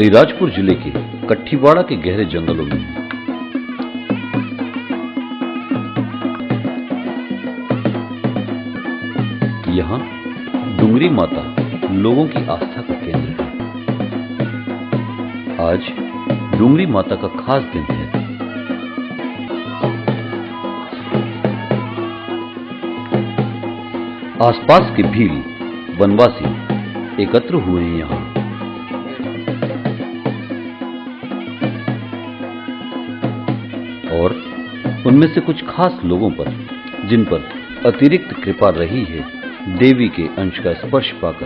अलीराजपुर जिले के कठीवाड़ा के गहरे जंगलों में हूं। यहाँ डुंगरी माता लोगों की आस्था का केंद्र है। आज डुंगरी माता का खास दिन है। आसपास के भील वनवासी एकत्र हुए हैं यहाँ। और उनमें से कुछ खास लोगों पर, जिन पर अतिरिक्त कृपा रही है, देवी के अंश का स्पर्श पाकर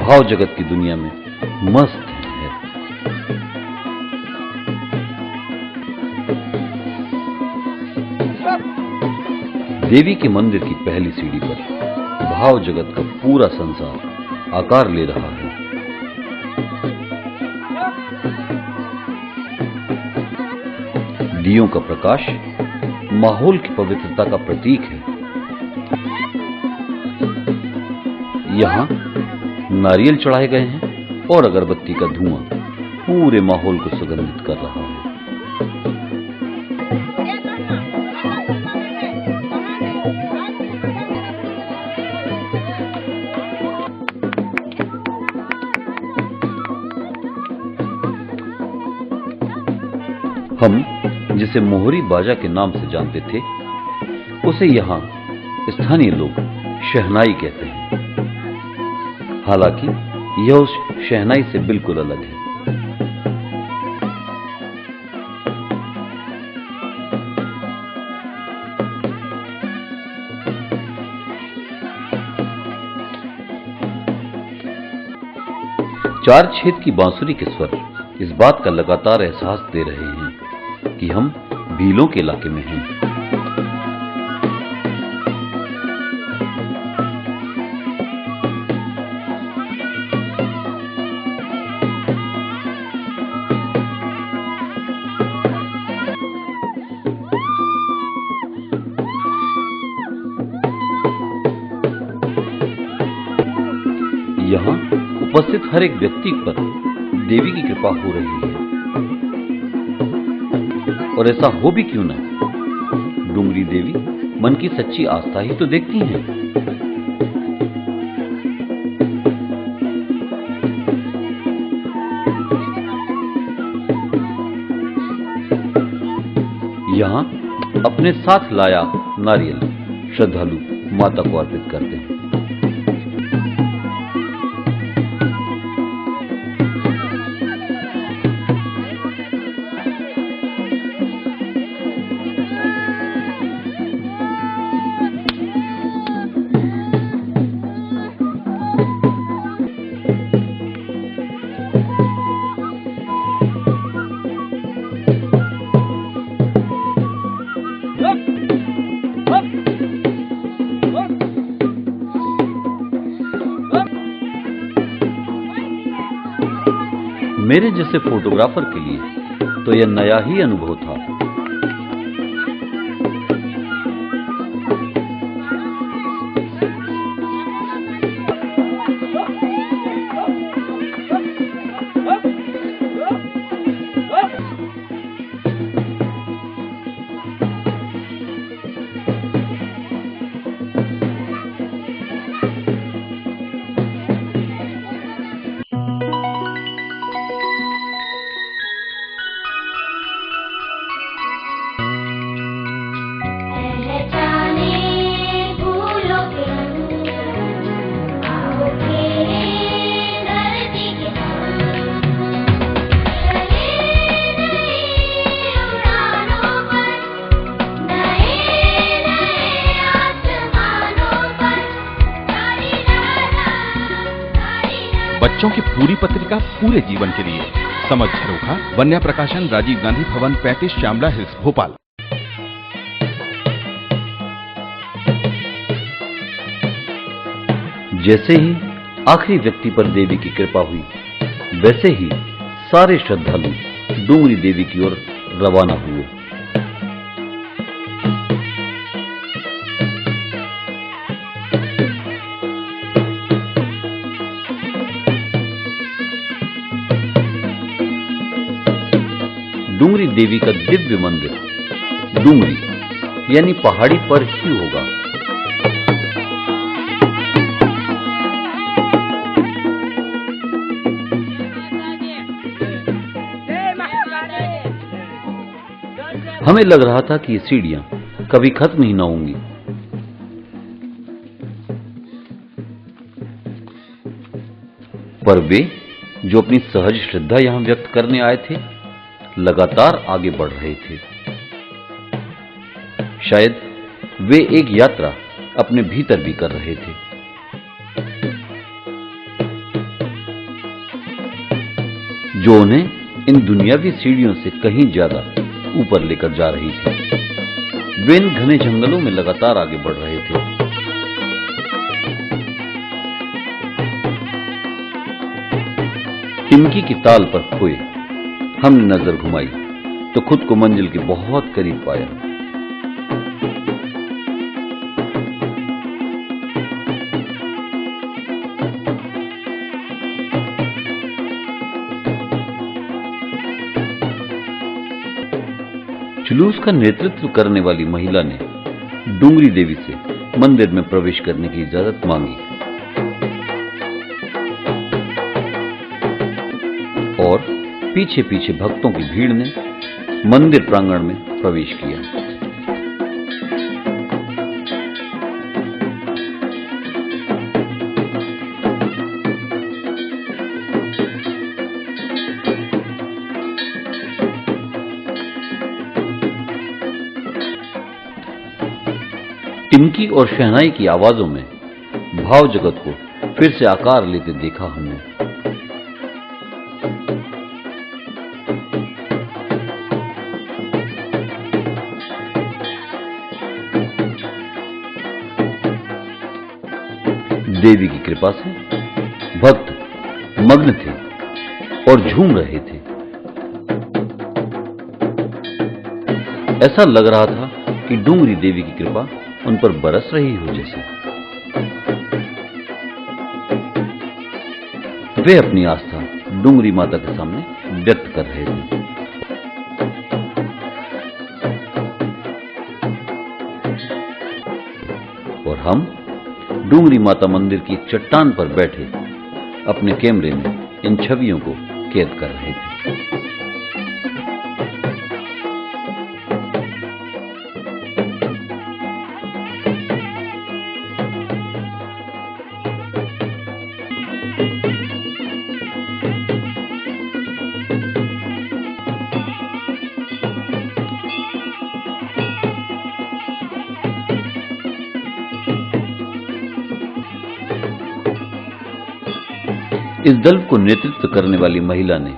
भाव जगत की दुनिया में मस्त है। देवी के मंदिर की पहली सीढ़ी पर भाव जगत का पूरा संसार आकार ले रहा है। दियों का प्रकाश माहौल की पवित्रता का प्रतीक है। यहाँ नारियल चढ़ाए गए हैं और अगरबत्ती का धुआं पूरे माहौल को सुगंधित कर रहा है। हम जिसे मोहरी बाजा के नाम से जानते थे, उसे यहाँ स्थानीय लोग शहनाई कहते हैं। हालांकि यह उस शहनाई से बिल्कुल अलग है। चार छेद की बांसुरी के स्वर इस बात का लगातार एहसास दे रहे हैं कि हम भीलों के इलाके में हैं। यहाँ उपस्थित हर एक व्यक्ति पर देवी की कृपा हो रही है। और ऐसा हो भी क्यों न, डुंगरी देवी मन की सच्ची आस्था ही तो देखती हैं। यहाँ अपने साथ लाया नारियल श्रद्धालु माता को अर्पित करते हैं। मेरे जैसे फोटोग्राफर के लिए तो यह नया ही अनुभव था। बच्चों की पूरी पत्रिका पूरे जीवन के लिए। समझ झरोखा, वन्या प्रकाशन, राजीव गांधी भवन, 35 श्यामला हिल्स, भोपाल। जैसे ही आखिरी व्यक्ति पर देवी की कृपा हुई, वैसे ही सारे श्रद्धालु डुंगरी देवी की ओर रवाना हुए। देवी का दिव्य मंदिर डूंगरी यानी पहाड़ी पर ही होगा। हमें लग रहा था कि ये सीढ़ियां कभी खत्म ही ना होंगी। पर वे जो अपनी सहज श्रद्धा यहां व्यक्त करने आए थे, लगातार आगे बढ़ रहे थे। शायद वे एक यात्रा अपने भीतर भी कर रहे थे। जो उन्हें इन दुनियावी सीढ़ियों से कहीं ज्यादा ऊपर लेकर जा रही थी। वे इन घने जंगलों में लगातार आगे बढ़ रहे थे। टिमकी की ताल पर खोए हमने नजर घुमाई तो खुद को मंजिल के बहुत करीब पाया। जुलूस का नेतृत्व करने वाली महिला ने डूंगरी देवी से मंदिर में प्रवेश करने की इजाजत मांगी और पीछे पीछे भक्तों की भीड़ ने मंदिर प्रांगण में प्रवेश किया। टिमकी और शहनाई की आवाजों में भाव जगत को फिर से आकार लेते देखा हमने। देवी की कृपा से भक्त मग्न थे और झूम रहे थे। ऐसा लग रहा था कि डूंगरी देवी की कृपा उन पर बरस रही हो जैसे। वे अपनी आस्था डूंगरी माता के सामने व्यक्त कर रहे थे। और हम डूंगरी माता मंदिर की एक चट्टान पर बैठे अपने कैमरे में इन छवियों को कैद कर रहे थे। इस दल को नेतृत्व करने वाली महिला ने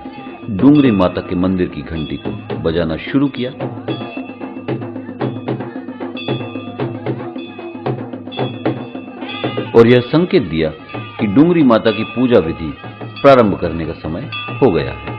डूंगरी माता के मंदिर की घंटी को बजाना शुरू किया और यह संकेत दिया कि डूंगरी माता की पूजा विधि प्रारंभ करने का समय हो गया है।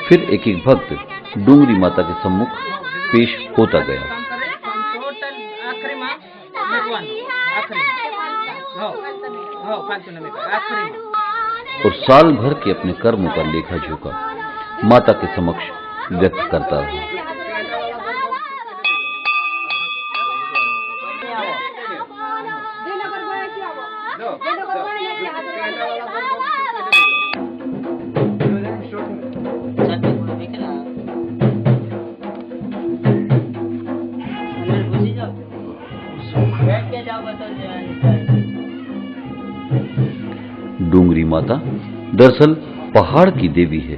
फिर एक एक भक्त डूंगरी माता के सम्मुख पेश होता गया और साल भर के अपने कर्मों का लेखा जोखा माता के समक्ष व्यक्त करता रहा। डूंगरी माता दरअसल पहाड़ की देवी है।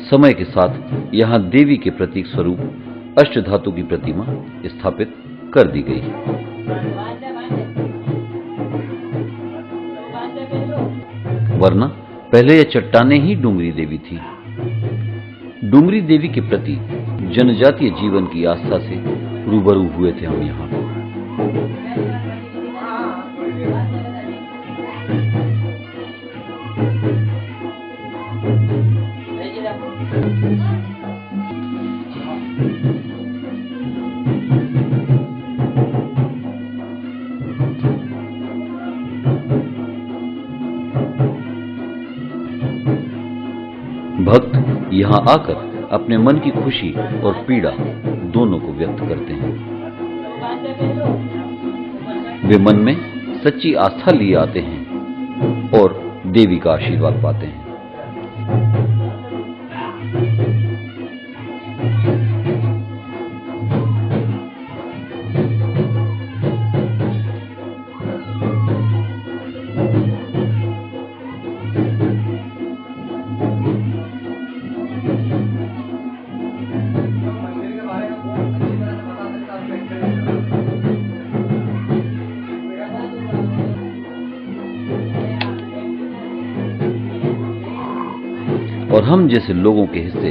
समय के साथ यहां देवी के प्रतीक स्वरूप अष्टधातु की प्रतिमा स्थापित कर दी गई। वरना पहले यह चट्टानें ही डूंगरी देवी थी। डूंगरी देवी के प्रति जनजातीय जीवन की आस्था से रूबरू हुए थे हम यहाँ। भक्त यहाँ आकर अपने मन की खुशी और पीड़ा दोनों को व्यक्त करते हैं। वे मन में सच्ची आस्था लिए आते हैं और देवी का आशीर्वाद पाते हैं। और हम जैसे लोगों के हिस्से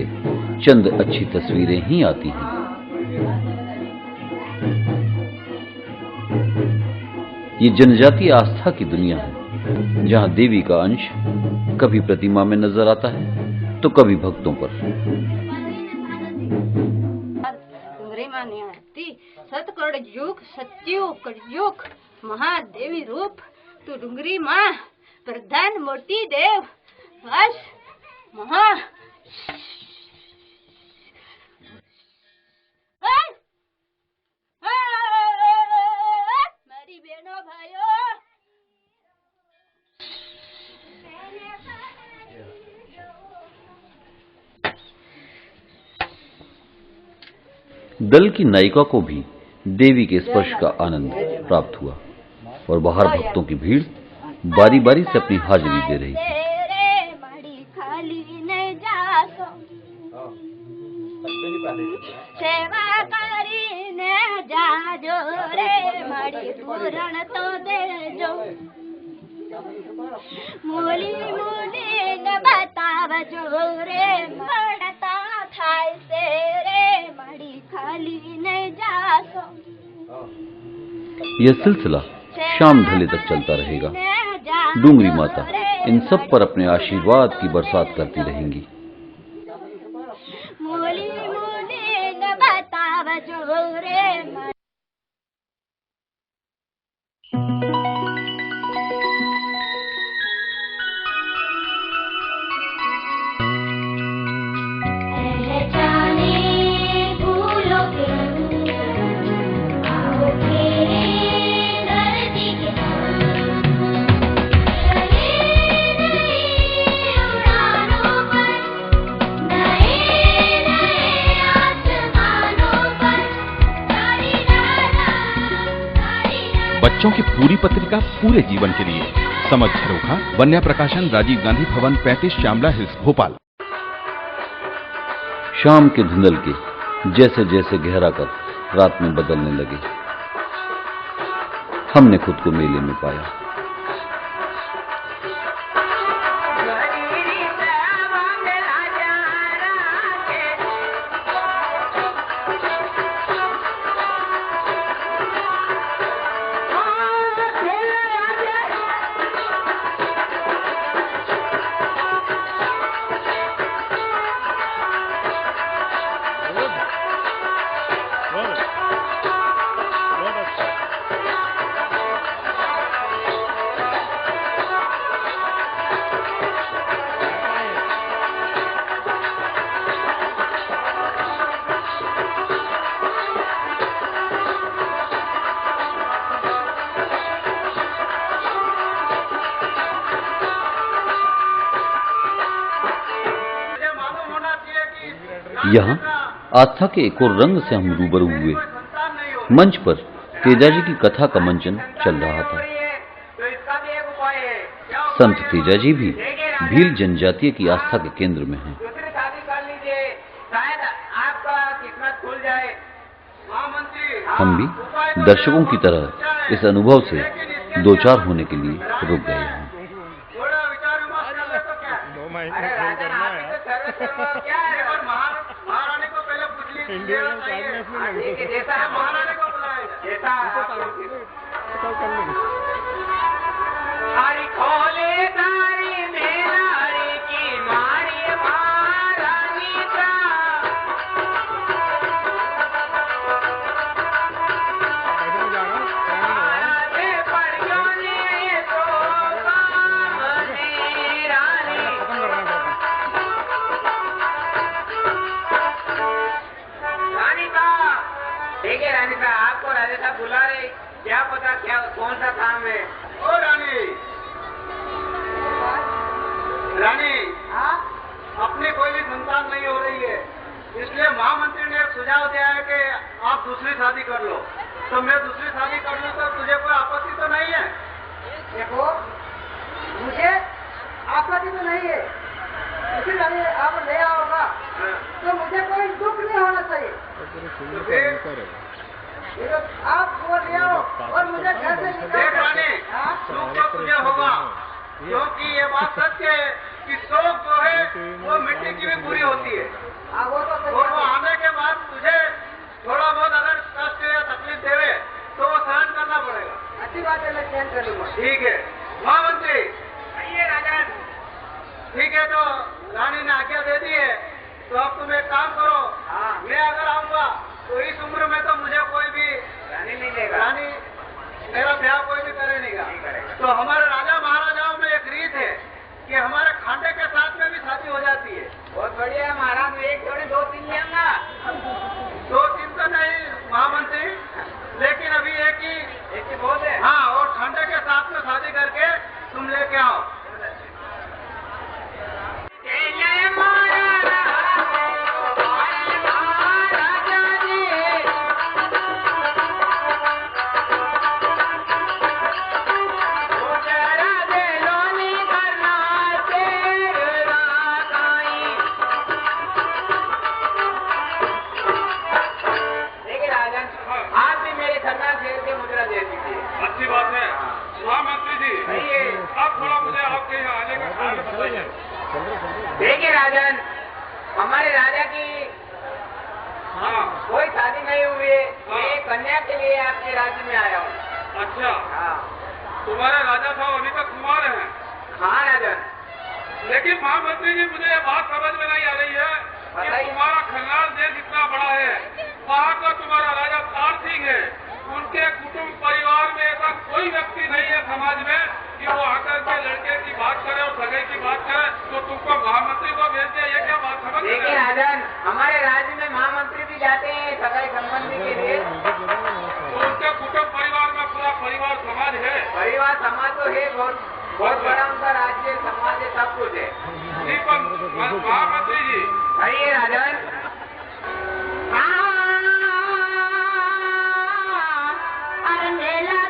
चंद अच्छी तस्वीरें ही आती हैं। ये जनजातीय आस्था की दुनिया है, जहां देवी का अंश कभी प्रतिमा में नजर आता है तो कभी भक्तों पर। सतकड़ युग सत्यु कलयुग महादेवी रूप तू डुंगरी माँ प्रधान मोटी देव बस महा मेरी बहनों भाइयों दल की नायिका को भी देवी के स्पर्श का आनंद प्राप्त हुआ और बाहर भक्तों की भीड़ बारी बारी से अपनी हाजिरी दे रही थी। सेवा करीने जाजो रे मड़ी पूरण तो देजो मूली मूली ने बतावजो रे मड़ता थाय से रे मड़ी खाली ने जासो। यह सिलसिला शाम ढले तक चलता रहेगा। डूंगरी माता इन सब पर अपने आशीर्वाद की बरसात करती रहेंगी। बच्चों की पूरी पत्रिका पूरे जीवन के लिए समझ झरोखा वन्या प्रकाशन राजीव गांधी भवन 35 श्यामला हिल्स भोपाल। शाम के धुंधल के जैसे जैसे गहरा कर रात में बदलने लगे, हमने खुद को मेले में पाया। यहाँ आस्था के एक और रंग से हम रूबरू हुए। मंच पर तेजाजी की कथा का मंचन चल रहा था। संत तेजाजी भी भील जनजातीय की आस्था के केंद्र में हैं। हम भी दर्शकों की तरह इस अनुभव से दो चार होने के लिए रुक गए हैं। थोड़ा विचार विमर्श कर ले तो क्या है? 2 महीने अरे में राजा करना आप ही है। तो सर्वसर्व क्या है? और महारानी को पहले पूछ लीजिए। इंडिया में चाहिए। हाँ, ठीक है, जैसा है महारानी को बुलाएगा। जैसा आपको तो कर लेंगे। हरी खोले तारी मेलारी की मारी महारानी का कैसे में जा रहा हूँ? आराधे परियों ने तो कामनी रानी। खत्म कर रहे हैं रानी साहब, ठीक है रानी साहब, आपको राजा साहब बुला रहे, क्या पता क्या कौन सा काम है। ओ रानी, रानी अपनी कोई भी संतान नहीं हो रही है, इसलिए महामंत्री ने एक सुझाव दिया है कि आप दूसरी शादी कर लो। तो मैं दूसरी शादी कर लूँ तो तुझे कोई आपत्ति तो नहीं है? देखो, मुझे आपत्ति तो नहीं है, इसीलिए आप ले आओगा तो मुझे कोई दुख नहीं होना चाहिए। तो फिर ये तो आप वो ले आओ और मुझे घर से देख निकाल। रानी, हाँ? दुख तो तुझे होगा, क्योंकि ये बात सत्य है कि शौक जो है वो मिट्टी की भी पूरी होती है। हाँ, वो तो सही और वो बात है। आने के बाद तुझे थोड़ा बहुत अगर कष्ट या तकलीफ देवे तो वो सहन करना पड़ेगा। अच्छी बात है, मैं सहन कर लूंगा। ठीक है महामंत्री, आइए राजन। ठीक है, तो रानी ने आज्ञा दे दी है, तो अब तुम एक काम करो। मैं अगर आऊंगा तो इस उम्र में तो मुझे कोई भी रानी नहीं देगा। रानी मेरा ब्याह कोई भी करे नहीं करेगा। तो हमारे राजा महाराजाओं में एक रीत है कि हमारे खांडे के साथ में भी शादी हो जाती है। बहुत बढ़िया है महाराज, मैं एक जोड़े 2-3 ले आऊंगा। 2-3 तो नहीं महामंत्री, लेकिन अभी एक ही बहुत है। हाँ, और खांडे के साथ में शादी करके तुम लेके आओ। आप भी मेरे खन्ना शेर के मुद्रा दे दीजिए। अच्छी बात है महामंत्री जी। अब थोड़ा मुझे आपके यहाँ आने का कारण बताइए। देखिए राजन, हमारे राजा की हाँ, कोई शादी नहीं हुई है। मैं कन्या के लिए आपके राज्य में आया हूँ। अच्छा, हाँ तुम्हारे राजा साहब अभी तक कुमार हैं, हाँ राजन, लेकिन महामंत्री जी मुझे ये बात समझ में नहीं आ रही है कि बताइए। तुम्हारा खन्नाल देश इतना बड़ा है, वहाँ का तुम्हारा राजा तार सिंह है, उनके कुटुंब परिवार में ऐसा कोई व्यक्ति नहीं है समाज में कि वो आकर के लड़के की बात करे और सगाई की बात करे, तो तुमको महामंत्री को भेज दिया, ये क्या बात समझ में देखिए नहीं? राजन, हमारे राज्य में महामंत्री भी जाते हैं सगाई संबंधी के लिए। तो उनके कुटुंब परिवार में पूरा परिवार समाज है। परिवार समाज तो है, बहुत बड़ा उनका राज्य समाज है, सब कुछ है। जी, पर महामंत्री जी, आइए राजन। अरे मेला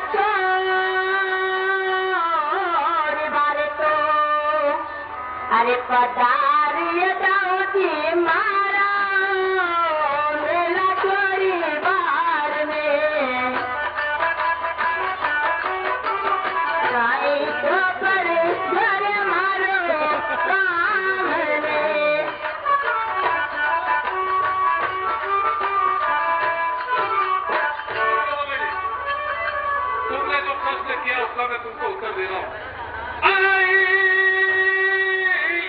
अरे पधारिए जाओ जी मारा मेला छोड़ी बार में गाय को पर घर मारो काम में। तुमने जो प्रश्न किया उसका मैं तुमको उत्तर दे रहा हूँ। आई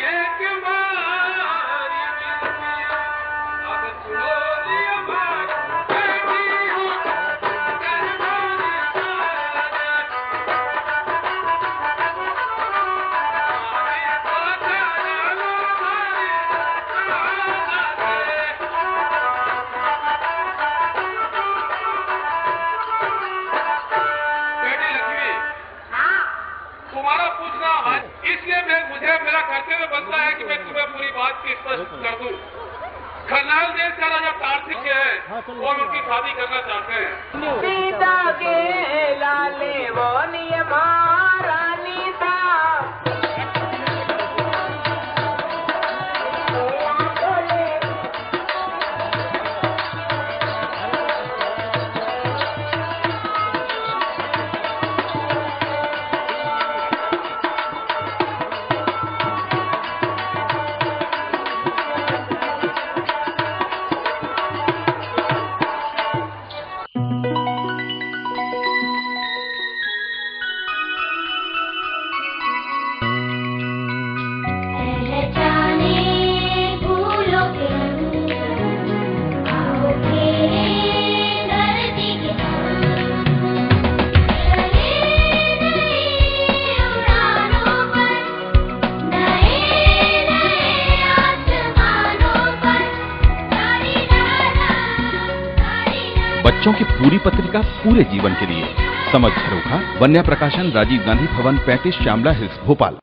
एक बारी दुनिया, अब सुनो जी हमारी बेटी हो, करवाने वाला। हमें पता ना बेटी लक्ष्मी, तुम्हारा पूछना है, इसलिए मुझे मेरा कर्तव्य बनता है कि मैं तुम्हें पूरी बात की स्पष्ट कर दूं। खन्नाल देश का राजा कार्तिक है और उनकी शादी करना चाहते हैं। सीता के लाले वो महारानी सा बच्चों की पूरी पत्रिका पूरे जीवन के लिए। समझ झरोखा, वन्या प्रकाशन, राजीव गांधी भवन, 35 श्यामला हिल्स, भोपाल।